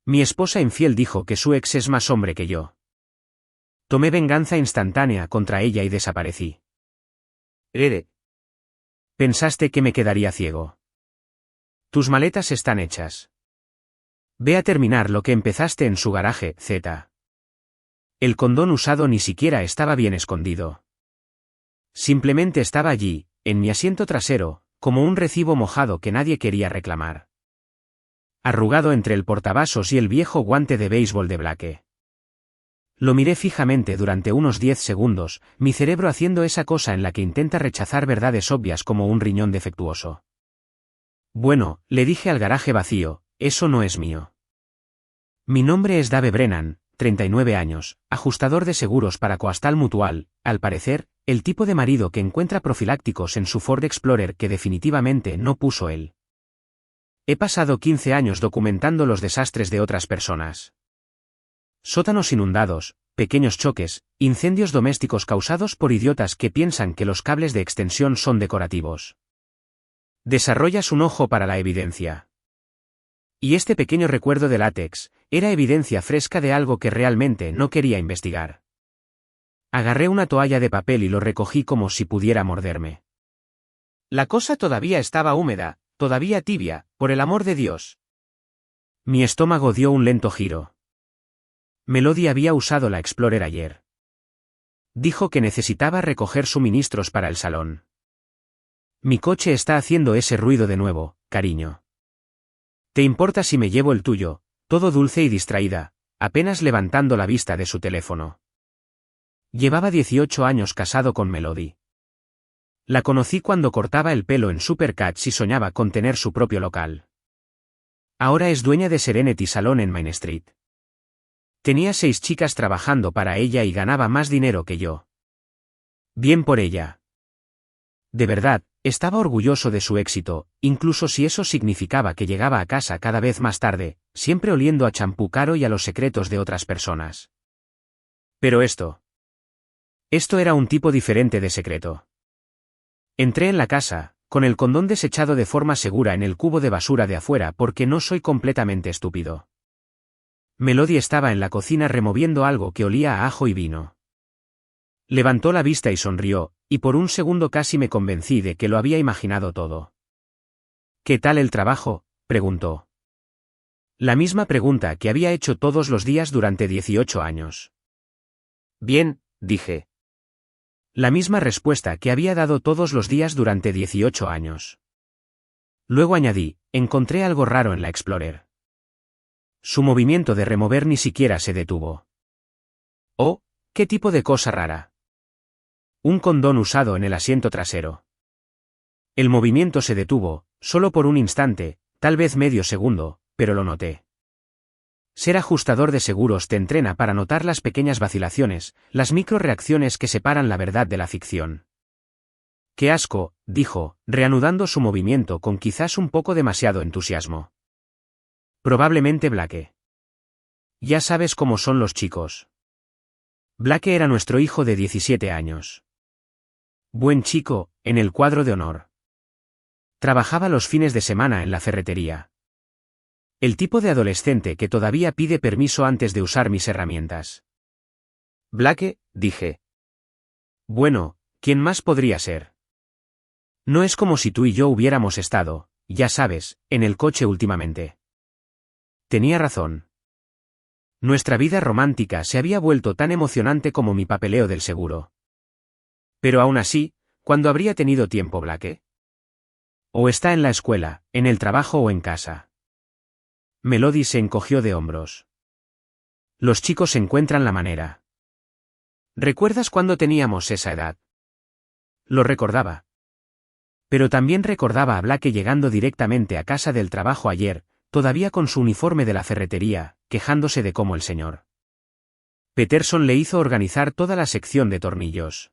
Mi esposa infiel dijo que su ex es más hombre que yo. Tomé venganza instantánea contra ella y desaparecí. Pensaste que me quedaría ciego. Tus maletas están hechas. Ve a terminar lo que empezaste en su garaje, Z. El condón usado ni siquiera estaba bien escondido. Simplemente estaba allí, en mi asiento trasero, como un recibo mojado que nadie quería reclamar. Arrugado entre el portavasos y el viejo guante de béisbol de Blake. Lo miré fijamente durante unos 10 segundos, mi cerebro haciendo esa cosa en la que intenta rechazar verdades obvias como un riñón defectuoso. Bueno, le dije al garaje vacío, eso no es mío. Mi nombre es Dave Brennan, 39 años, ajustador de seguros para Coastal Mutual, al parecer, el tipo de marido que encuentra profilácticos en su Ford Explorer que definitivamente no puso él. He pasado 15 años documentando los desastres de otras personas. Sótanos inundados, pequeños choques, incendios domésticos causados por idiotas que piensan que los cables de extensión son decorativos. Desarrollas un ojo para la evidencia. Y este pequeño recuerdo de látex, era evidencia fresca de algo que realmente no quería investigar. Agarré una toalla de papel y lo recogí como si pudiera morderme. La cosa todavía estaba húmeda, todavía tibia, por el amor de Dios. Mi estómago dio un lento giro. Melody había usado la Explorer ayer. Dijo que necesitaba recoger suministros para el salón. Mi coche está haciendo ese ruido de nuevo, cariño. ¿Te importa si me llevo el tuyo? Todo dulce y distraída, apenas levantando la vista de su teléfono. Llevaba 18 años casado con Melody. La conocí cuando cortaba el pelo en Supercuts y soñaba con tener su propio local. Ahora es dueña de Serenity Salon en Main Street. Tenía 6 chicas trabajando para ella y ganaba más dinero que yo. Bien por ella. De verdad, estaba orgulloso de su éxito, incluso si eso significaba que llegaba a casa cada vez más tarde, siempre oliendo a champú caro y a los secretos de otras personas. Pero esto era un tipo diferente de secreto. Entré en la casa, con el condón desechado de forma segura en el cubo de basura de afuera porque no soy completamente estúpido. Melody estaba en la cocina removiendo algo que olía a ajo y vino. Levantó la vista y sonrió, y por un segundo casi me convencí de que lo había imaginado todo. ¿Qué tal el trabajo?, preguntó. La misma pregunta que había hecho todos los días durante 18 años. Bien, dije. La misma respuesta que había dado todos los días durante 18 años. Luego añadí, encontré algo raro en la Explorer. Su movimiento de remover ni siquiera se detuvo. Oh, ¿qué tipo de cosa rara? Un condón usado en el asiento trasero. El movimiento se detuvo, solo por un instante, tal vez medio segundo, pero lo noté. Ser ajustador de seguros te entrena para notar las pequeñas vacilaciones, las microreacciones que separan la verdad de la ficción. ¡Qué asco!, dijo, reanudando su movimiento con quizás un poco demasiado entusiasmo. Probablemente Blake. Ya sabes cómo son los chicos. Blake era nuestro hijo de 17 años. Buen chico, en el cuadro de honor. Trabajaba los fines de semana en la ferretería. El tipo de adolescente que todavía pide permiso antes de usar mis herramientas. Blake, dije. Bueno, ¿quién más podría ser? No es como si tú y yo hubiéramos estado, ya sabes, en el coche últimamente. Tenía razón. Nuestra vida romántica se había vuelto tan emocionante como mi papeleo del seguro. Pero aún así, ¿cuándo habría tenido tiempo Blake? O está en la escuela, en el trabajo o en casa. Melody se encogió de hombros. Los chicos encuentran la manera. ¿Recuerdas cuando teníamos esa edad? Lo recordaba. Pero también recordaba a Blake llegando directamente a casa del trabajo ayer, todavía con su uniforme de la ferretería, quejándose de cómo el señor Peterson le hizo organizar toda la sección de tornillos.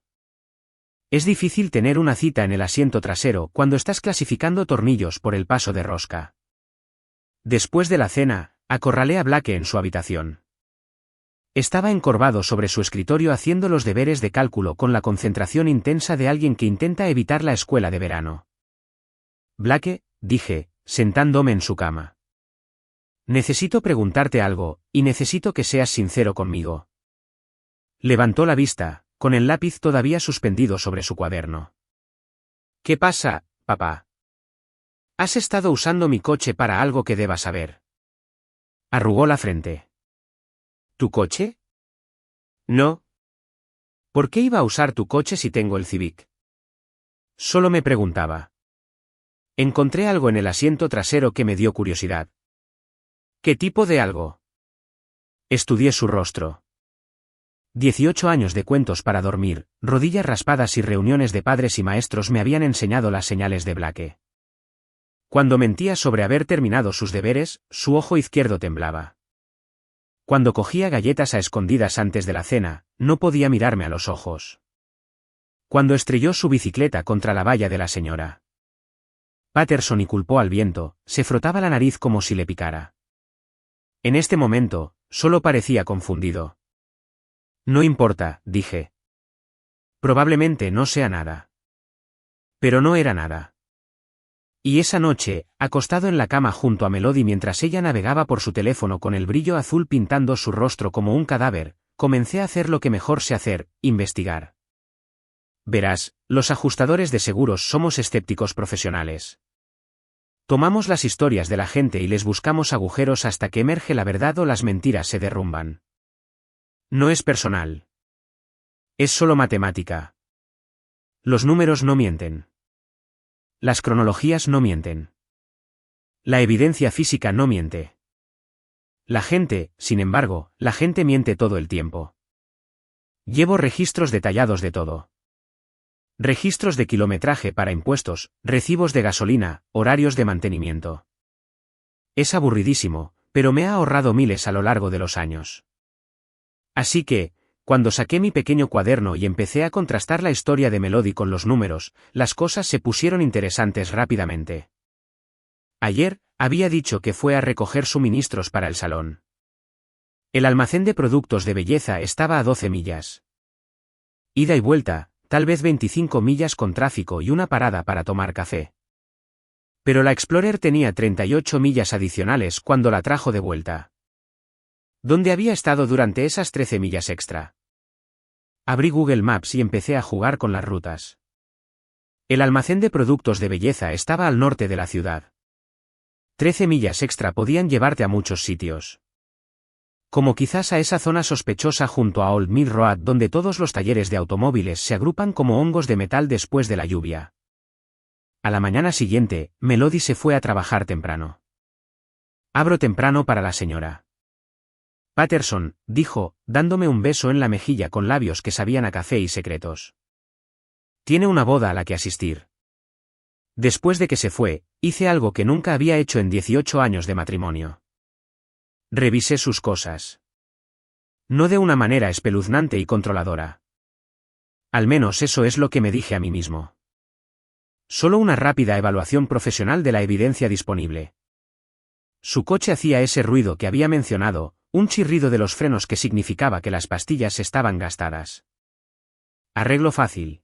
Es difícil tener una cita en el asiento trasero cuando estás clasificando tornillos por el paso de rosca. Después de la cena, acorralé a Blake en su habitación. Estaba encorvado sobre su escritorio haciendo los deberes de cálculo con la concentración intensa de alguien que intenta evitar la escuela de verano. Blake, dije, sentándome en su cama. Necesito preguntarte algo, y necesito que seas sincero conmigo. Levantó la vista, con el lápiz todavía suspendido sobre su cuaderno. ¿Qué pasa, papá? ¿Has estado usando mi coche para algo que debas saber? Arrugó la frente. ¿Tu coche? No. ¿Por qué iba a usar tu coche si tengo el Civic? Solo me preguntaba. Encontré algo en el asiento trasero que me dio curiosidad. ¿Qué tipo de algo? Estudié su rostro. 18 años de cuentos para dormir, rodillas raspadas y reuniones de padres y maestros me habían enseñado las señales de Blake. Cuando mentía sobre haber terminado sus deberes, su ojo izquierdo temblaba. Cuando cogía galletas a escondidas antes de la cena, no podía mirarme a los ojos. Cuando estrelló su bicicleta contra la valla de la señora Patterson y culpó al viento, se frotaba la nariz como si le picara. En este momento, solo parecía confundido. No importa, dije. Probablemente no sea nada. Pero no era nada. Y esa noche, acostado en la cama junto a Melody mientras ella navegaba por su teléfono con el brillo azul pintando su rostro como un cadáver, comencé a hacer lo que mejor sé hacer, investigar. Verás, los ajustadores de seguros somos escépticos profesionales. Tomamos las historias de la gente y les buscamos agujeros hasta que emerge la verdad o las mentiras se derrumban. No es personal. Es solo matemática. Los números no mienten. Las cronologías no mienten. La evidencia física no miente. La gente, sin embargo, la gente miente todo el tiempo. Llevo registros detallados de todo. Registros de kilometraje para impuestos, recibos de gasolina, horarios de mantenimiento. Es aburridísimo, pero me ha ahorrado miles a lo largo de los años. Así que, cuando saqué mi pequeño cuaderno y empecé a contrastar la historia de Melody con los números, las cosas se pusieron interesantes rápidamente. Ayer, había dicho que fue a recoger suministros para el salón. El almacén de productos de belleza estaba a 12 millas. Ida y vuelta, tal vez 25 millas con tráfico y una parada para tomar café. Pero la Explorer tenía 38 millas adicionales cuando la trajo de vuelta. ¿Dónde había estado durante esas 13 millas extra? Abrí Google Maps y empecé a jugar con las rutas. El almacén de productos de belleza estaba al norte de la ciudad. 13 millas extra podían llevarte a muchos sitios. Como quizás a esa zona sospechosa junto a Old Mill Road donde todos los talleres de automóviles se agrupan como hongos de metal después de la lluvia. A la mañana siguiente, Melody se fue a trabajar temprano. Abro temprano para la señora Patterson, dijo, dándome un beso en la mejilla con labios que sabían a café y secretos. Tiene una boda a la que asistir. Después de que se fue, hice algo que nunca había hecho en 18 años de matrimonio. Revisé sus cosas. No de una manera espeluznante y controladora. Al menos eso es lo que me dije a mí mismo. Solo una rápida evaluación profesional de la evidencia disponible. Su coche hacía ese ruido que había mencionado, un chirrido de los frenos que significaba que las pastillas estaban gastadas. Arreglo fácil.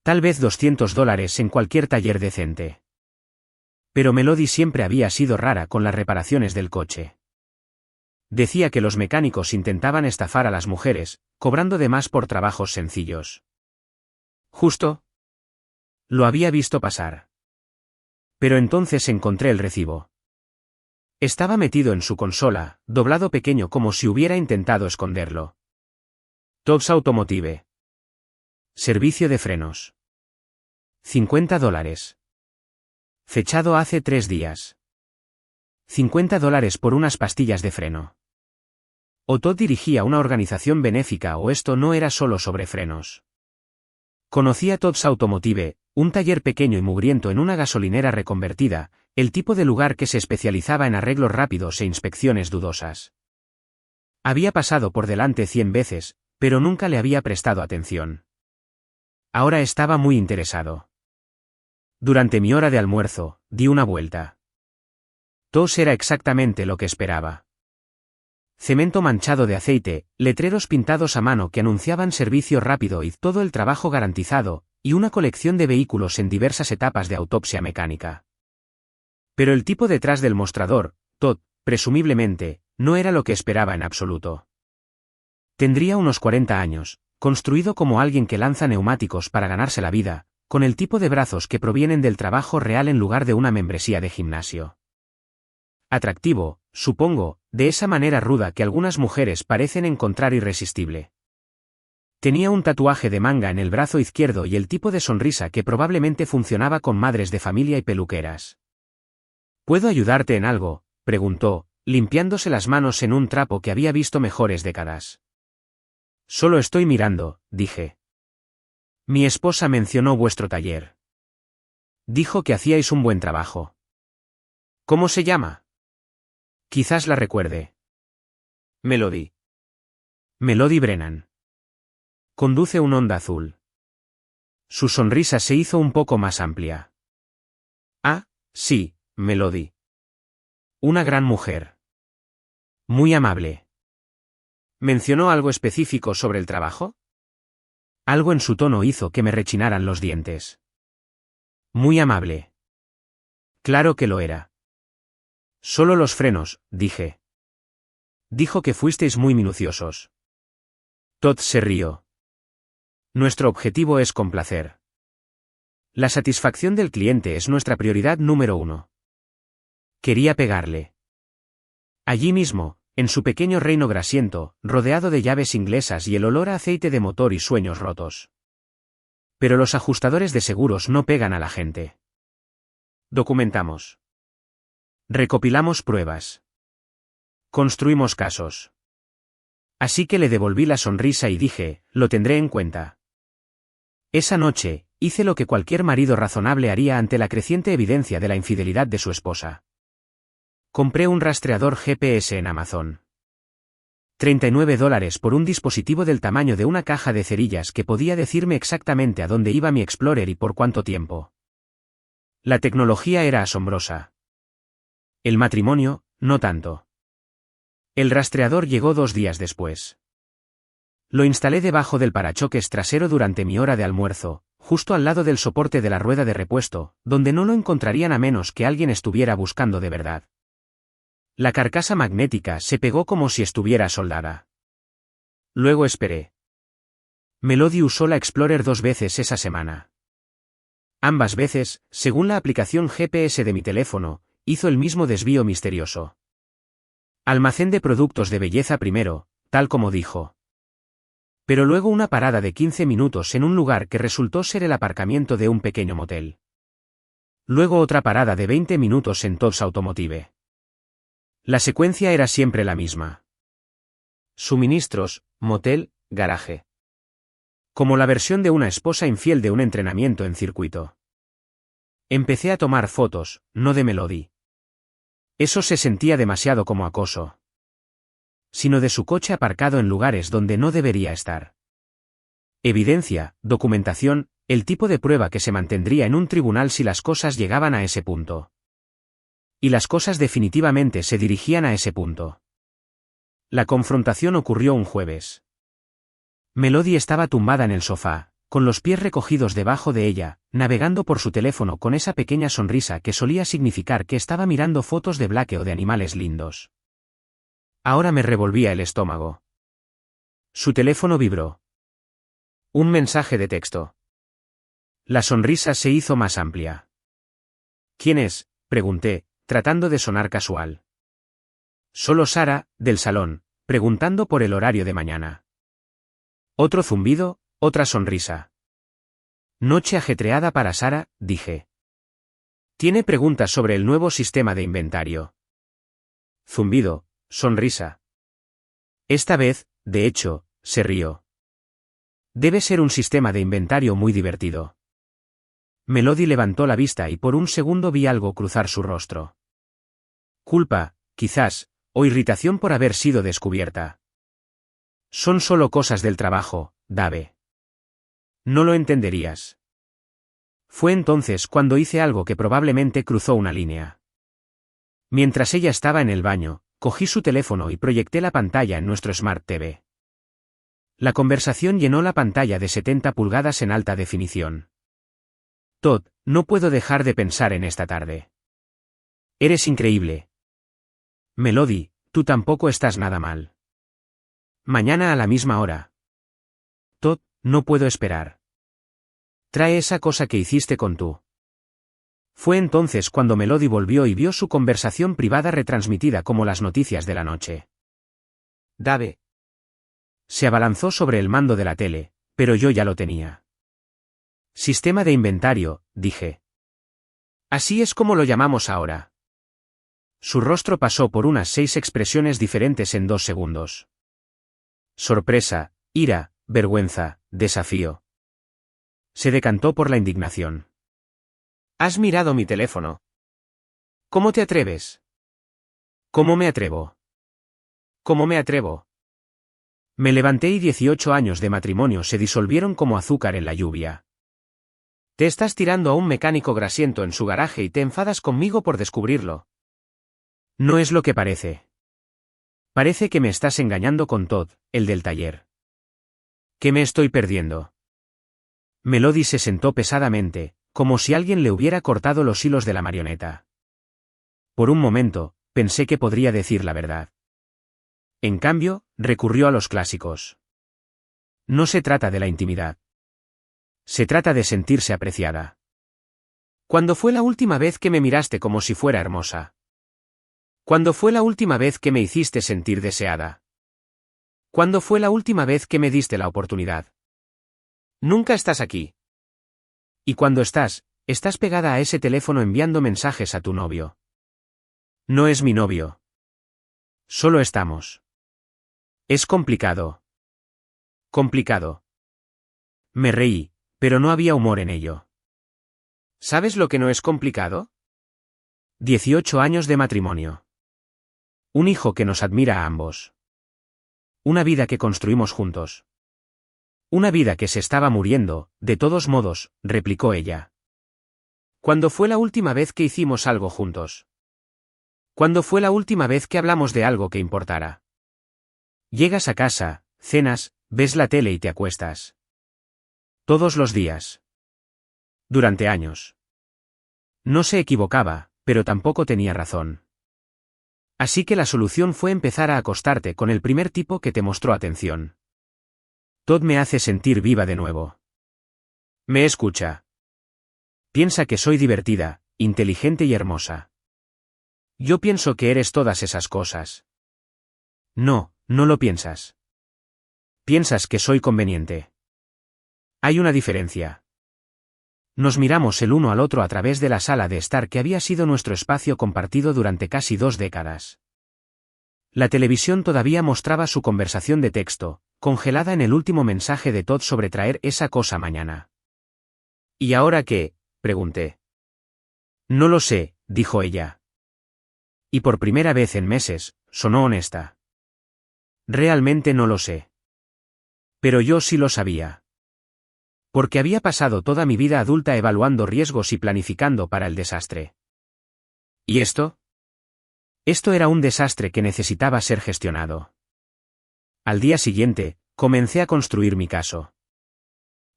Tal vez $200 en cualquier taller decente. Pero Melody siempre había sido rara con las reparaciones del coche. Decía que los mecánicos intentaban estafar a las mujeres, cobrando de más por trabajos sencillos. Justo. Lo había visto pasar. Pero entonces encontré el recibo. Estaba metido en su consola, doblado pequeño como si hubiera intentado esconderlo. Tops Automotive. Servicio de frenos. $50. Fechado hace 3 días. $50 por unas pastillas de freno. ¿O Todd dirigía una organización benéfica o esto no era solo sobre frenos? Conocía Tops Automotive, un taller pequeño y mugriento en una gasolinera reconvertida, el tipo de lugar que se especializaba en arreglos rápidos e inspecciones dudosas. Había pasado por delante 100 veces, pero nunca le había prestado atención. Ahora estaba muy interesado. Durante mi hora de almuerzo, di una vuelta. Tos era exactamente lo que esperaba. Cemento manchado de aceite, letreros pintados a mano que anunciaban servicio rápido y todo el trabajo garantizado, y una colección de vehículos en diversas etapas de autopsia mecánica. Pero el tipo detrás del mostrador, Todd, presumiblemente, no era lo que esperaba en absoluto. Tendría unos 40 años, construido como alguien que lanza neumáticos para ganarse la vida, con el tipo de brazos que provienen del trabajo real en lugar de una membresía de gimnasio. Atractivo, supongo, de esa manera ruda que algunas mujeres parecen encontrar irresistible. Tenía un tatuaje de manga en el brazo izquierdo y el tipo de sonrisa que probablemente funcionaba con madres de familia y peluqueras. ¿Puedo ayudarte en algo?, preguntó, limpiándose las manos en un trapo que había visto mejores décadas. Solo estoy mirando, dije. Mi esposa mencionó vuestro taller. Dijo que hacíais un buen trabajo. ¿Cómo se llama? Quizás la recuerde. Melody. Melody Brennan. Conduce un Honda azul. Su sonrisa se hizo un poco más amplia. Ah, sí, Melody. Una gran mujer. Muy amable. ¿Mencionó algo específico sobre el trabajo? Algo en su tono hizo que me rechinaran los dientes. Muy amable. Claro que lo era. Solo los frenos, dije. Dijo que fuisteis muy minuciosos. Todd se rió. Nuestro objetivo es complacer. La satisfacción del cliente es nuestra prioridad número 1. Quería pegarle. Allí mismo, en su pequeño reino grasiento, rodeado de llaves inglesas y el olor a aceite de motor y sueños rotos. Pero los ajustadores de seguros no pegan a la gente. Documentamos. Recopilamos pruebas. Construimos casos. Así que le devolví la sonrisa y dije, lo tendré en cuenta. Esa noche, hice lo que cualquier marido razonable haría ante la creciente evidencia de la infidelidad de su esposa. Compré un rastreador GPS en Amazon. $39 por un dispositivo del tamaño de una caja de cerillas que podía decirme exactamente a dónde iba mi Explorer y por cuánto tiempo. La tecnología era asombrosa. El matrimonio, no tanto. El rastreador llegó 2 días después. Lo instalé debajo del parachoques trasero durante mi hora de almuerzo, justo al lado del soporte de la rueda de repuesto, donde no lo encontrarían a menos que alguien estuviera buscando de verdad. La carcasa magnética se pegó como si estuviera soldada. Luego esperé. Melody usó la Explorer 2 veces esa semana. Ambas veces, según la aplicación GPS de mi teléfono, hizo el mismo desvío misterioso. Almacén de productos de belleza primero, tal como dijo. Pero luego una parada de 15 minutos en un lugar que resultó ser el aparcamiento de un pequeño motel. Luego otra parada de 20 minutos en Todd's Automotive. La secuencia era siempre la misma. Suministros, motel, garaje. Como la versión de una esposa infiel de un entrenamiento en circuito. Empecé a tomar fotos, no de Melody. Eso se sentía demasiado como acoso. Sino de su coche aparcado en lugares donde no debería estar. Evidencia, documentación, el tipo de prueba que se mantendría en un tribunal si las cosas llegaban a ese punto. Y las cosas definitivamente se dirigían a ese punto. La confrontación ocurrió un jueves. Melody estaba tumbada en el sofá, con los pies recogidos debajo de ella, navegando por su teléfono con esa pequeña sonrisa que solía significar que estaba mirando fotos de Blake o de animales lindos. Ahora me revolvía el estómago. Su teléfono vibró. Un mensaje de texto. La sonrisa se hizo más amplia. ¿Quién es?, pregunté, tratando de sonar casual. Solo Sara, del salón, preguntando por el horario de mañana. Otro zumbido, otra sonrisa. Noche ajetreada para Sara, dije. Tiene preguntas sobre el nuevo sistema de inventario. Zumbido, sonrisa. Esta vez, de hecho, se rió. Debe ser un sistema de inventario muy divertido. Melody levantó la vista y por un segundo vi algo cruzar su rostro. Culpa, quizás, o irritación por haber sido descubierta. Son solo cosas del trabajo, Dave. No lo entenderías. Fue entonces cuando hice algo que probablemente cruzó una línea. Mientras ella estaba en el baño, cogí su teléfono y proyecté la pantalla en nuestro Smart TV. La conversación llenó la pantalla de 70 pulgadas en alta definición. Todd, no puedo dejar de pensar en esta tarde. Eres increíble. Melody, tú tampoco estás nada mal. Mañana a la misma hora. Todd, no puedo esperar. Trae esa cosa que hiciste con tú. Fue entonces cuando Melody volvió y vio su conversación privada retransmitida como las noticias de la noche. Dave. Se abalanzó sobre el mando de la tele, pero yo ya lo tenía. Sistema de inventario, dije. Así es como lo llamamos ahora. Su rostro pasó por unas 6 expresiones diferentes en 2 segundos. Sorpresa, ira, vergüenza, desafío. Se decantó por la indignación. ¿Has mirado mi teléfono? ¿Cómo te atreves? ¿Cómo me atrevo? ¿Cómo me atrevo? Me levanté y 18 años de matrimonio se disolvieron como azúcar en la lluvia. Te estás tirando a un mecánico grasiento en su garaje y te enfadas conmigo por descubrirlo. No es lo que parece. Parece que me estás engañando con Todd, el del taller. ¿Qué me estoy perdiendo? Melody se sentó pesadamente, como si alguien le hubiera cortado los hilos de la marioneta. Por un momento, pensé que podría decir la verdad. En cambio, recurrió a los clásicos. No se trata de la intimidad. Se trata de sentirse apreciada. ¿Cuándo fue la última vez que me miraste como si fuera hermosa? ¿Cuándo fue la última vez que me hiciste sentir deseada? ¿Cuándo fue la última vez que me diste la oportunidad? Nunca estás aquí. Y cuando estás pegada a ese teléfono enviando mensajes a tu novio. No es mi novio. Solo estamos. Es complicado. Complicado. Me reí, pero no había humor en ello. ¿Sabes lo que no es complicado? 18 años de matrimonio. Un hijo que nos admira a ambos. Una vida que construimos juntos. Una vida que se estaba muriendo, de todos modos, replicó ella. ¿Cuándo fue la última vez que hicimos algo juntos? ¿Cuándo fue la última vez que hablamos de algo que importara? Llegas a casa, cenas, ves la tele y te acuestas. Todos los días. Durante años. No se equivocaba, pero tampoco tenía razón. Así que la solución fue empezar a acostarte con el primer tipo que te mostró atención. Todd me hace sentir viva de nuevo. Me escucha. Piensa que soy divertida, inteligente y hermosa. Yo pienso que eres todas esas cosas. No, no lo piensas. Piensas que soy conveniente. Hay una diferencia. Nos miramos el uno al otro a través de la sala de estar que había sido nuestro espacio compartido durante casi 2 décadas. La televisión todavía mostraba su conversación de texto, congelada en el último mensaje de Todd sobre traer esa cosa mañana. ¿Y ahora qué?, pregunté. No lo sé, dijo ella. Y por primera vez en meses, sonó honesta. Realmente no lo sé. Pero yo sí lo sabía. Porque había pasado toda mi vida adulta evaluando riesgos y planificando para el desastre. ¿Y esto? Esto era un desastre que necesitaba ser gestionado. Al día siguiente, comencé a construir mi caso.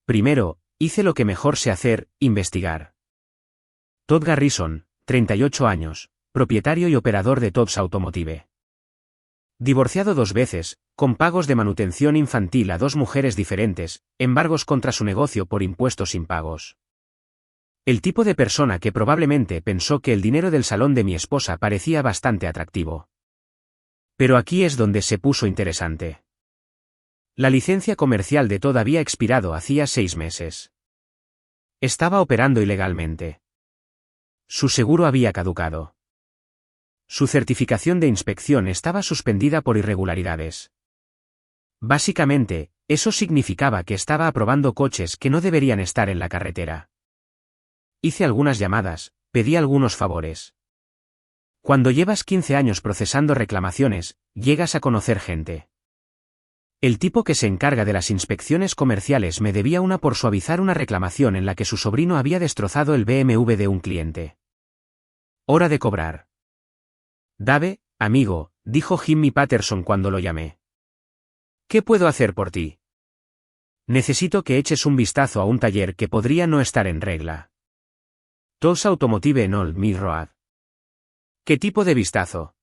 Primero, hice lo que mejor sé hacer, investigar. Todd Garrison, 38 años, propietario y operador de Todd's Automotive. Divorciado 2 veces, con pagos de manutención infantil a 2 mujeres diferentes, embargos contra su negocio por impuestos impagos. El tipo de persona que probablemente pensó que el dinero del salón de mi esposa parecía bastante atractivo. Pero aquí es donde se puso interesante. La licencia comercial de Todd había expirado hacía 6 meses. Estaba operando ilegalmente. Su seguro había caducado. Su certificación de inspección estaba suspendida por irregularidades. Básicamente, eso significaba que estaba aprobando coches que no deberían estar en la carretera. Hice algunas llamadas, pedí algunos favores. Cuando llevas 15 años procesando reclamaciones, llegas a conocer gente. El tipo que se encarga de las inspecciones comerciales me debía una por suavizar una reclamación en la que su sobrino había destrozado el BMW de un cliente. Hora de cobrar. Dave, amigo, dijo Jimmy Patterson cuando lo llamé. ¿Qué puedo hacer por ti? Necesito que eches un vistazo a un taller que podría no estar en regla. Todd's Automotive en Old Mill Road. ¿Qué tipo de vistazo?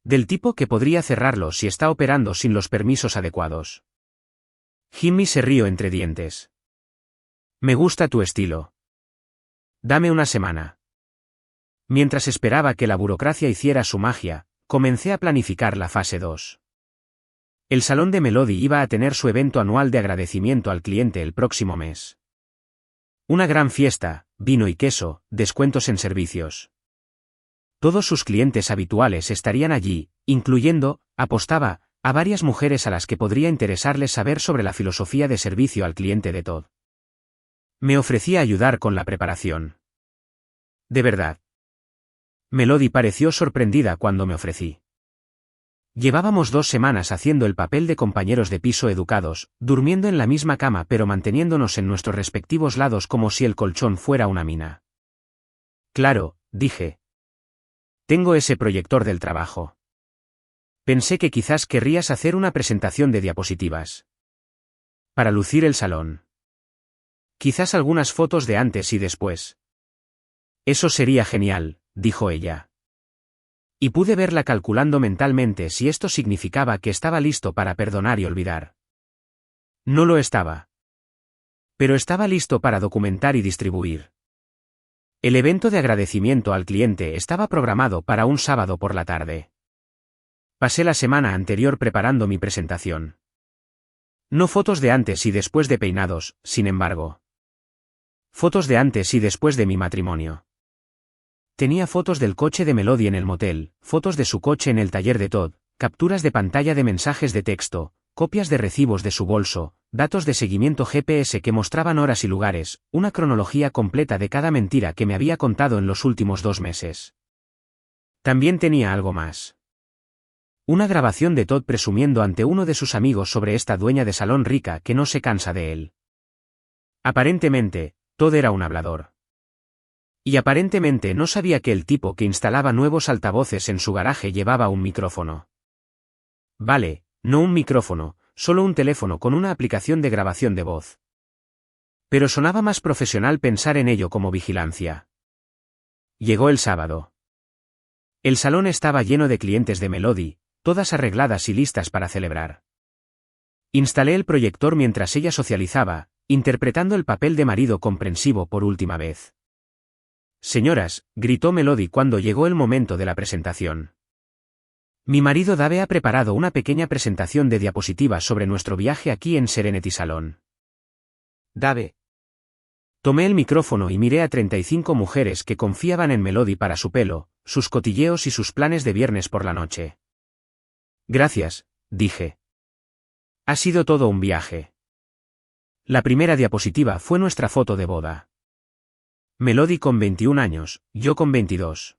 Del tipo que podría cerrarlo si está operando sin los permisos adecuados. Jimmy se rió entre dientes. Me gusta tu estilo. Dame una semana. Mientras esperaba que la burocracia hiciera su magia, comencé a planificar la fase 2. El salón de Melody iba a tener su evento anual de agradecimiento al cliente el próximo mes. Una gran fiesta, vino y queso, descuentos en servicios. Todos sus clientes habituales estarían allí, incluyendo, apostaba, a varias mujeres a las que podría interesarles saber sobre la filosofía de servicio al cliente de Todd. Me ofrecía ayudar con la preparación. ¿De verdad? Melody pareció sorprendida cuando me ofrecí. Llevábamos 2 semanas haciendo el papel de compañeros de piso educados, durmiendo en la misma cama pero manteniéndonos en nuestros respectivos lados como si el colchón fuera una mina. Claro, dije. Tengo ese proyector del trabajo. Pensé que quizás querrías hacer una presentación de diapositivas. Para lucir el salón. Quizás algunas fotos de antes y después. Eso sería genial, dijo ella. Y pude verla calculando mentalmente si esto significaba que estaba listo para perdonar y olvidar. No lo estaba. Pero estaba listo para documentar y distribuir. El evento de agradecimiento al cliente estaba programado para un sábado por la tarde. Pasé la semana anterior preparando mi presentación. No fotos de antes y después de peinados, sin embargo. Fotos de antes y después de mi matrimonio. Tenía fotos del coche de Melody en el motel, fotos de su coche en el taller de Todd, capturas de pantalla de mensajes de texto, copias de recibos de su bolso, datos de seguimiento GPS que mostraban horas y lugares, una cronología completa de cada mentira que me había contado en los últimos 2 meses. También tenía algo más. Una grabación de Todd presumiendo ante uno de sus amigos sobre esta dueña de salón rica que no se cansa de él. Aparentemente, Todd era un hablador. Y aparentemente no sabía que el tipo que instalaba nuevos altavoces en su garaje llevaba un micrófono. Vale, no un micrófono, solo un teléfono con una aplicación de grabación de voz. Pero sonaba más profesional pensar en ello como vigilancia. Llegó el sábado. El salón estaba lleno de clientes de Melody, todas arregladas y listas para celebrar. Instalé el proyector mientras ella socializaba, interpretando el papel de marido comprensivo por última vez. Señoras, gritó Melody cuando llegó el momento de la presentación. Mi marido Dave ha preparado una pequeña presentación de diapositivas sobre nuestro viaje aquí en Serenity Salon. Dave. Tomé el micrófono y miré a 35 mujeres que confiaban en Melody para su pelo, sus cotilleos y sus planes de viernes por la noche. Gracias, dije. Ha sido todo un viaje. La primera diapositiva fue nuestra foto de boda. Melody con 21 años, yo con 22.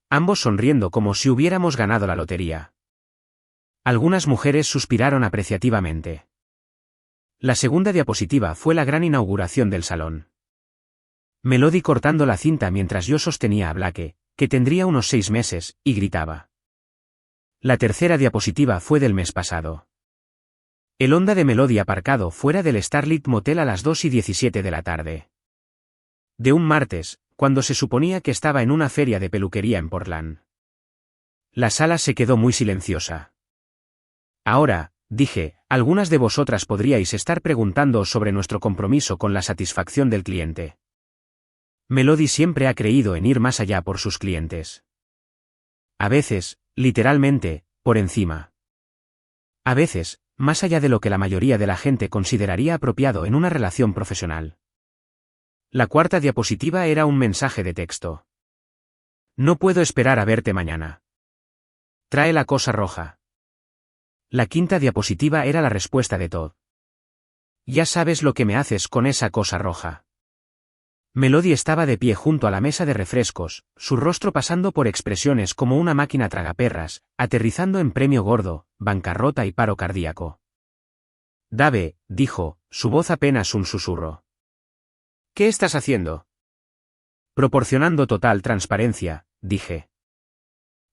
Ambos sonriendo como si hubiéramos ganado la lotería. Algunas mujeres suspiraron apreciativamente. La segunda diapositiva fue la gran inauguración del salón. Melody cortando la cinta mientras yo sostenía a Blake, que tendría unos 6 meses, y gritaba. La tercera diapositiva fue del mes pasado. El Honda de Melody aparcado fuera del Starlit Motel a las 2:17 de la tarde. De un martes, cuando se suponía que estaba en una feria de peluquería en Portland. La sala se quedó muy silenciosa. Ahora, dije, algunas de vosotras podríais estar preguntándoos sobre nuestro compromiso con la satisfacción del cliente. Melody siempre ha creído en ir más allá por sus clientes. A veces, literalmente, por encima. A veces, más allá de lo que la mayoría de la gente consideraría apropiado en una relación profesional. La cuarta diapositiva era un mensaje de texto. No puedo esperar a verte mañana. Trae la cosa roja. La quinta diapositiva era la respuesta de Todd. Ya sabes lo que me haces con esa cosa roja. Melody estaba de pie junto a la mesa de refrescos, su rostro pasando por expresiones como una máquina tragaperras, aterrizando en premio gordo, bancarrota y paro cardíaco. Dave, dijo, su voz apenas un susurro. ¿Qué estás haciendo? Proporcionando total transparencia, dije.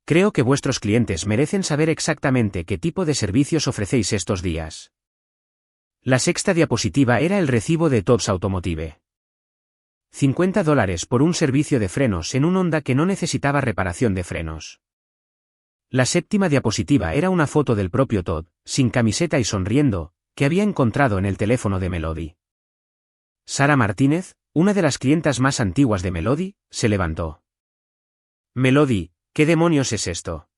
Creo que vuestros clientes merecen saber exactamente qué tipo de servicios ofrecéis estos días. La sexta diapositiva era el recibo de Tops Automotive. $50 por un servicio de frenos en un Honda que no necesitaba reparación de frenos. La séptima diapositiva era una foto del propio Todd, sin camiseta y sonriendo, que había encontrado en el teléfono de Melody. Sara Martínez, una de las clientas más antiguas de Melody, se levantó. Melody, ¿qué demonios es esto?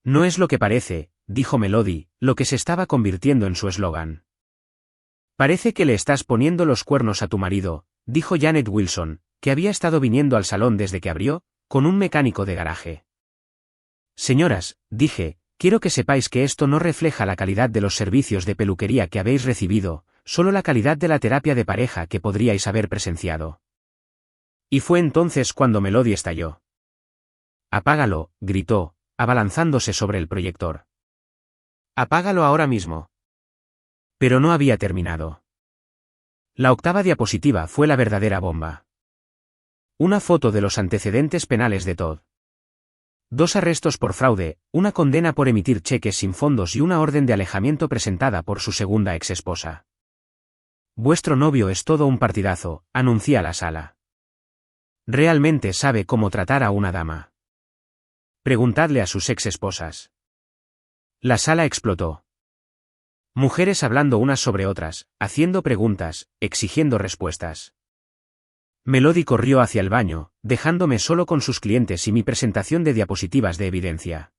No es lo que parece, dijo Melody, lo que se estaba convirtiendo en su eslogan. Parece que le estás poniendo los cuernos a tu marido, dijo Janet Wilson, que había estado viniendo al salón desde que abrió, con un mecánico de garaje. Señoras, dije, quiero que sepáis que esto no refleja la calidad de los servicios de peluquería que habéis recibido, solo la calidad de la terapia de pareja que podríais haber presenciado. Y fue entonces cuando Melody estalló. Apágalo, gritó, abalanzándose sobre el proyector. Apágalo ahora mismo. Pero no había terminado. La octava diapositiva fue la verdadera bomba. Una foto de los antecedentes penales de Todd. 2 arrestos por fraude, una condena por emitir cheques sin fondos y una orden de alejamiento presentada por su segunda exesposa. Vuestro novio es todo un partidazo, anuncia la sala. Realmente sabe cómo tratar a una dama. Preguntadle a sus exesposas. La sala explotó. Mujeres hablando unas sobre otras, haciendo preguntas, exigiendo respuestas. Melody corrió hacia el baño, dejándome solo con sus clientes y mi presentación de diapositivas de evidencia.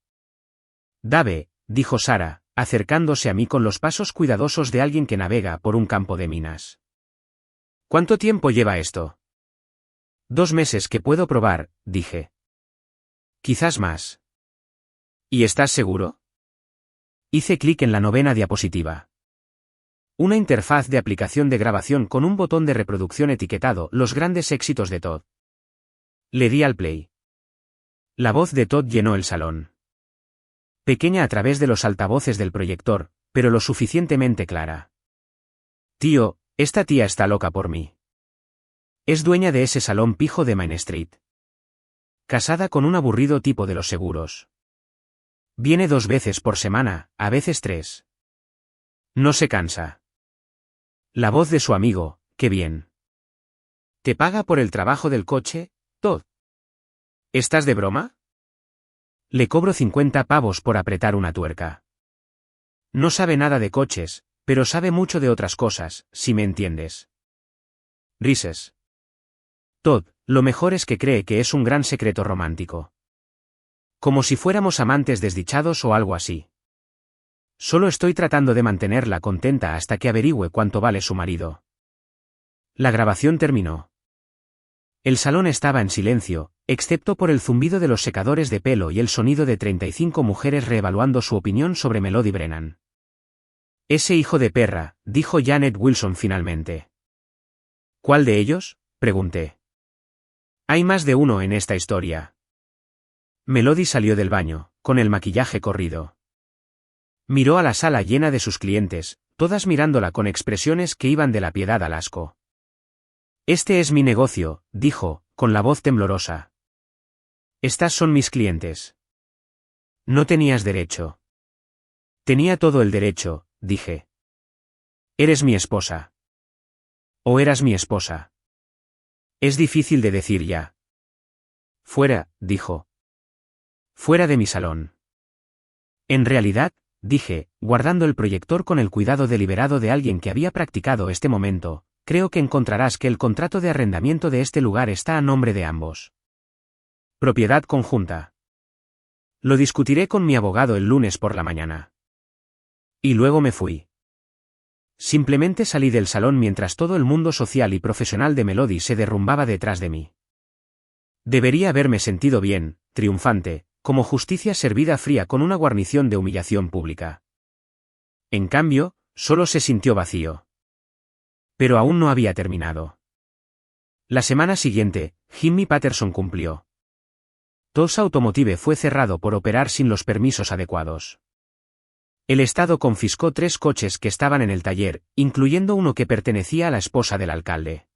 Dave, dijo Sara, acercándose a mí con los pasos cuidadosos de alguien que navega por un campo de minas. ¿Cuánto tiempo lleva esto? 2 meses que puedo probar, dije. Quizás más. ¿Y estás seguro? Hice clic en la 9ª diapositiva. Una interfaz de aplicación de grabación con un botón de reproducción etiquetado Los grandes éxitos de Todd. Le di al play. La voz de Todd llenó el salón. Pequeña a través de los altavoces del proyector, pero lo suficientemente clara. Tío, esta tía está loca por mí. Es dueña de ese salón pijo de Main Street. Casada con un aburrido tipo de los seguros. Viene 2 veces por semana, a veces 3. No se cansa. La voz de su amigo, qué bien. ¿Te paga por el trabajo del coche, Todd? ¿Estás de broma? Le cobro 50 pavos por apretar una tuerca. No sabe nada de coches, pero sabe mucho de otras cosas, si me entiendes. Rises. Todd, lo mejor es que cree que es un gran secreto romántico. Como si fuéramos amantes desdichados o algo así. Solo estoy tratando de mantenerla contenta hasta que averigüe cuánto vale su marido. La grabación terminó. El salón estaba en silencio, excepto por el zumbido de los secadores de pelo y el sonido de 35 mujeres reevaluando su opinión sobre Melody Brennan. Ese hijo de perra, dijo Janet Wilson finalmente. ¿Cuál de ellos?, pregunté. Hay más de uno en esta historia. Melody salió del baño, con el maquillaje corrido. Miró a la sala llena de sus clientes, todas mirándola con expresiones que iban de la piedad al asco. Este es mi negocio, dijo, con la voz temblorosa. Estas son mis clientes. No tenías derecho. Tenía todo el derecho, dije. Eres mi esposa. O eras mi esposa. Es difícil de decir ya. Fuera, dijo. Fuera de mi salón. En realidad, dije, guardando el proyector con el cuidado deliberado de alguien que había practicado este momento, creo que encontrarás que el contrato de arrendamiento de este lugar está a nombre de ambos. Propiedad conjunta. Lo discutiré con mi abogado el lunes por la mañana. Y luego me fui. Simplemente salí del salón mientras todo el mundo social y profesional de Melody se derrumbaba detrás de mí. Debería haberme sentido bien, triunfante, como justicia servida fría con una guarnición de humillación pública. En cambio, solo se sintió vacío. Pero aún no había terminado. La semana siguiente, Jimmy Patterson cumplió. Tulsa Automotive fue cerrado por operar sin los permisos adecuados. El Estado confiscó 3 coches que estaban en el taller, incluyendo uno que pertenecía a la esposa del alcalde.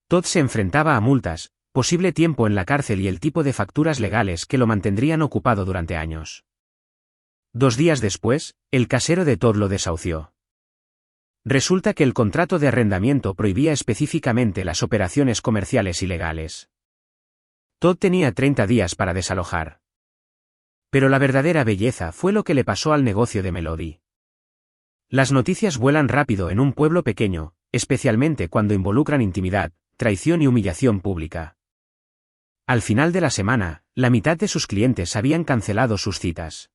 Todd se enfrentaba a multas, posible tiempo en la cárcel y el tipo de facturas legales que lo mantendrían ocupado durante años. 2 días después, el casero de Todd lo desahució. Resulta que el contrato de arrendamiento prohibía específicamente las operaciones comerciales ilegales. Todd tenía 30 días para desalojar. Pero la verdadera belleza fue lo que le pasó al negocio de Melody. Las noticias vuelan rápido en un pueblo pequeño, especialmente cuando involucran intimidad, traición y humillación pública. Al final de la semana, la mitad de sus clientes habían cancelado sus citas.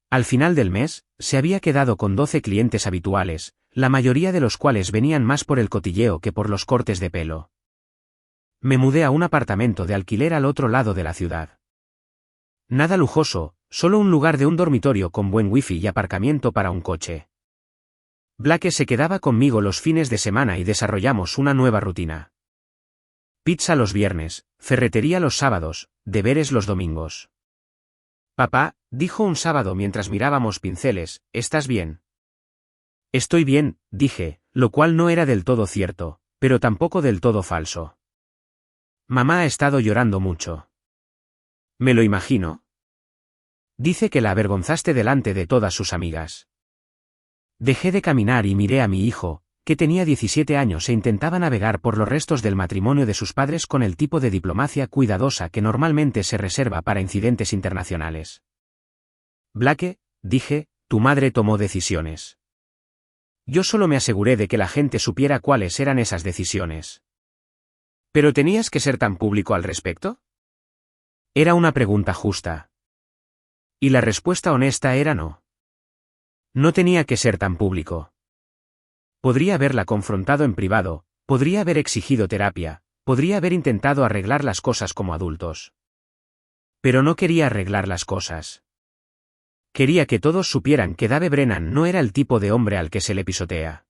Al final del mes, se había quedado con 12 clientes habituales, la mayoría de los cuales venían más por el cotilleo que por los cortes de pelo. Me mudé a un apartamento de alquiler al otro lado de la ciudad. Nada lujoso, solo un lugar de un dormitorio con buen wifi y aparcamiento para un coche. Blake se quedaba conmigo los fines de semana y desarrollamos una nueva rutina. Pizza los viernes, ferretería los sábados, deberes los domingos. Papá, dijo un sábado mientras mirábamos pinceles, ¿estás bien? Estoy bien, dije, lo cual no era del todo cierto, pero tampoco del todo falso. Mamá ha estado llorando mucho. Me lo imagino. Dice que la avergonzaste delante de todas sus amigas. Dejé de caminar y miré a mi hijo, que tenía 17 años e intentaba navegar por los restos del matrimonio de sus padres con el tipo de diplomacia cuidadosa que normalmente se reserva para incidentes internacionales. Blake, dije, tu madre tomó decisiones. Yo solo me aseguré de que la gente supiera cuáles eran esas decisiones. ¿Pero tenías que ser tan público al respecto? Era una pregunta justa. Y la respuesta honesta era no. No tenía que ser tan público. Podría haberla confrontado en privado, podría haber exigido terapia, podría haber intentado arreglar las cosas como adultos. Pero no quería arreglar las cosas. Quería que todos supieran que Dave Brennan no era el tipo de hombre al que se le pisotea.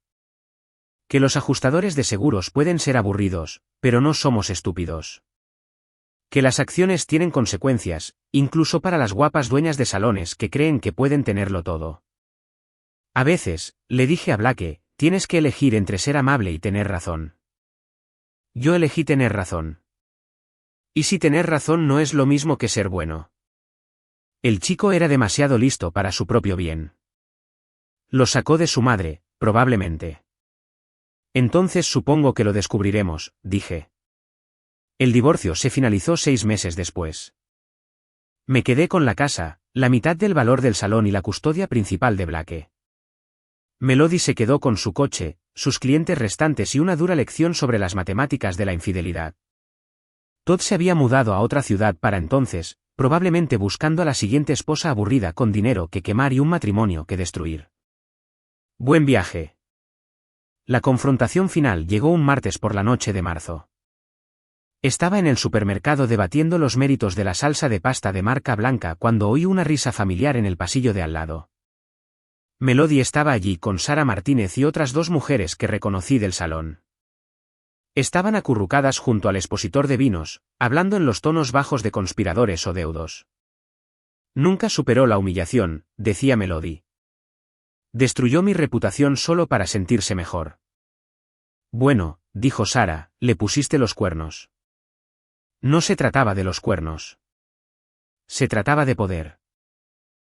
Que los ajustadores de seguros pueden ser aburridos, pero no somos estúpidos. Que las acciones tienen consecuencias, incluso para las guapas dueñas de salones que creen que pueden tenerlo todo. A veces, le dije a Blake, tienes que elegir entre ser amable y tener razón. Yo elegí tener razón. ¿Y si tener razón no es lo mismo que ser bueno? El chico era demasiado listo para su propio bien. Lo sacó de su madre, probablemente. Entonces supongo que lo descubriremos, dije. El divorcio se finalizó 6 meses después. Me quedé con la casa, la mitad del valor del salón y la custodia principal de Blake. Melody se quedó con su coche, sus clientes restantes y una dura lección sobre las matemáticas de la infidelidad. Todd se había mudado a otra ciudad para entonces, probablemente buscando a la siguiente esposa aburrida con dinero que quemar y un matrimonio que destruir. Buen viaje. La confrontación final llegó un martes por la noche de marzo. Estaba en el supermercado debatiendo los méritos de la salsa de pasta de marca blanca cuando oí una risa familiar en el pasillo de al lado. Melody estaba allí con Sara Martínez y otras 2 mujeres que reconocí del salón. Estaban acurrucadas junto al expositor de vinos, hablando en los tonos bajos de conspiradores o deudos. Nunca superó la humillación, decía Melody. Destruyó mi reputación solo para sentirse mejor. Bueno, dijo Sara, le pusiste los cuernos. No se trataba de los cuernos. Se trataba de poder.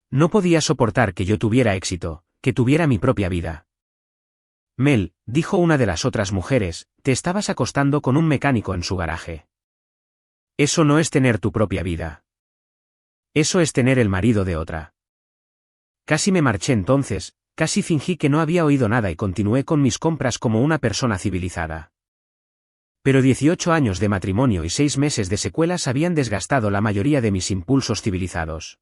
No podía soportar que yo tuviera éxito, que tuviera mi propia vida. Mel, dijo una de las otras mujeres, te estabas acostando con un mecánico en su garaje. Eso no es tener tu propia vida. Eso es tener el marido de otra. Casi me marché entonces, casi fingí que no había oído nada y continué con mis compras como una persona civilizada. Pero 18 años de matrimonio y 6 meses de secuelas habían desgastado la mayoría de mis impulsos civilizados.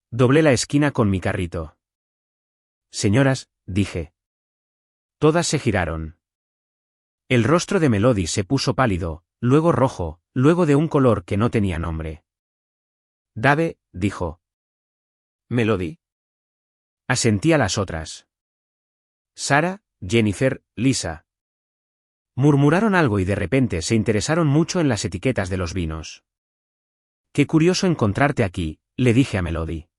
Doblé la esquina con mi carrito. Señoras, dije. Todas se giraron. El rostro de Melody se puso pálido, luego rojo, luego de un color que no tenía nombre. Dave, dijo. Melody. Asentí a las otras. Sara, Jennifer, Lisa. Murmuraron algo y de repente se interesaron mucho en las etiquetas de los vinos. Qué curioso encontrarte aquí, le dije a Melody.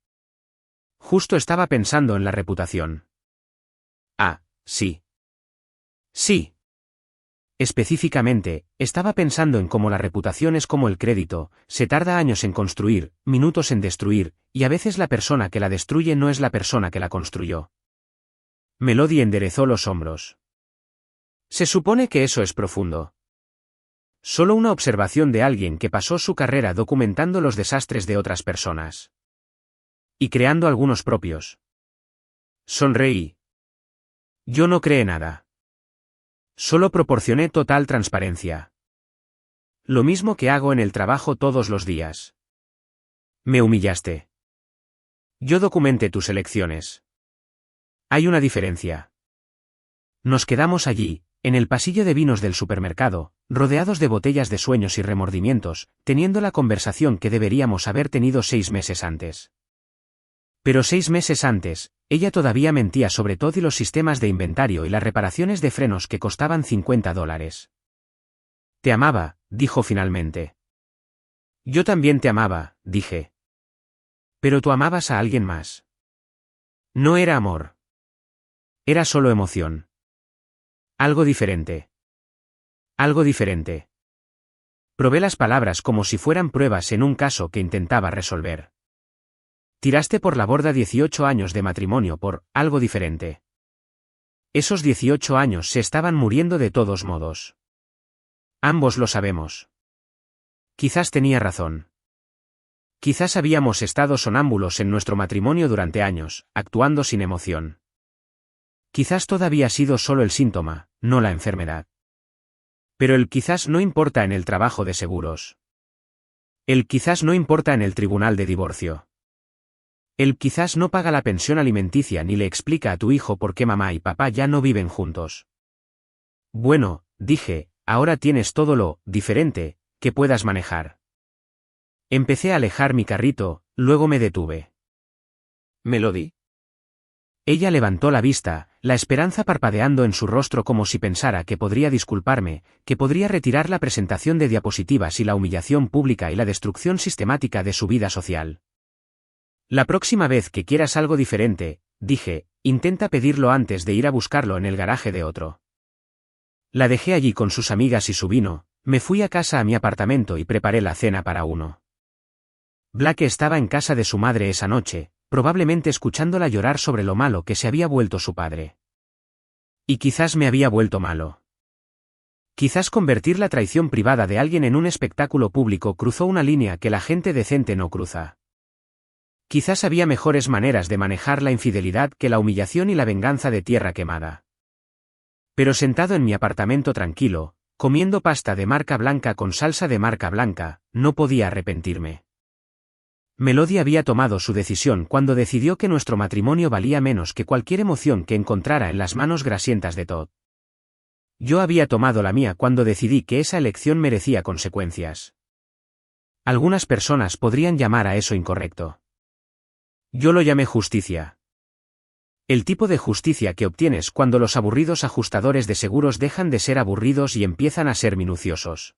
Justo estaba pensando en la reputación. Ah, sí. Sí. Específicamente, estaba pensando en cómo la reputación es como el crédito, se tarda años en construir, minutos en destruir, y a veces la persona que la destruye no es la persona que la construyó. Melody enderezó los hombros. Se supone que eso es profundo. Solo una observación de alguien que pasó su carrera documentando los desastres de otras personas. Y creando algunos propios. Sonreí. Yo no creé nada. Solo proporcioné total transparencia. Lo mismo que hago en el trabajo todos los días. Me humillaste. Yo documenté tus elecciones. Hay una diferencia. Nos quedamos allí, en el pasillo de vinos del supermercado, rodeados de botellas de sueños y remordimientos, teniendo la conversación que deberíamos haber tenido 6 meses antes. Pero 6 meses antes, ella todavía mentía sobre todo y los sistemas de inventario y las reparaciones de frenos que costaban $50. Te amaba, dijo finalmente. Yo también te amaba, dije. Pero tú amabas a alguien más. No era amor. Era solo emoción. Algo diferente. Algo diferente. Probé las palabras como si fueran pruebas en un caso que intentaba resolver. Tiraste por la borda 18 años de matrimonio por algo diferente. Esos 18 años se estaban muriendo de todos modos. Ambos lo sabemos. Quizás tenía razón. Quizás habíamos estado sonámbulos en nuestro matrimonio durante años, actuando sin emoción. Quizás todo había sido solo el síntoma, no la enfermedad. Pero el quizás no importa en el trabajo de seguros. El quizás no importa en el tribunal de divorcio. El quizás no paga la pensión alimenticia ni le explica a tu hijo por qué mamá y papá ya no viven juntos. Bueno, dije, ahora tienes todo lo diferente que puedas manejar. Empecé a alejar mi carrito, luego me detuve. ¿Melody? Ella levantó la vista, la esperanza parpadeando en su rostro como si pensara que podría disculparme, que podría retirar la presentación de diapositivas y la humillación pública y la destrucción sistemática de su vida social. La próxima vez que quieras algo diferente, dije, intenta pedirlo antes de ir a buscarlo en el garaje de otro. La dejé allí con sus amigas y su vino, me fui a casa a mi apartamento y preparé la cena para uno. Blake estaba en casa de su madre esa noche, probablemente escuchándola llorar sobre lo malo que se había vuelto su padre. Y quizás me había vuelto malo. Quizás convertir la traición privada de alguien en un espectáculo público cruzó una línea que la gente decente no cruza. Quizás había mejores maneras de manejar la infidelidad que la humillación y la venganza de tierra quemada. Pero sentado en mi apartamento tranquilo, comiendo pasta de marca blanca con salsa de marca blanca, no podía arrepentirme. Melody había tomado su decisión cuando decidió que nuestro matrimonio valía menos que cualquier emoción que encontrara en las manos grasientas de Todd. Yo había tomado la mía cuando decidí que esa elección merecía consecuencias. Algunas personas podrían llamar a eso incorrecto. Yo lo llamé justicia. El tipo de justicia que obtienes cuando los aburridos ajustadores de seguros dejan de ser aburridos y empiezan a ser minuciosos.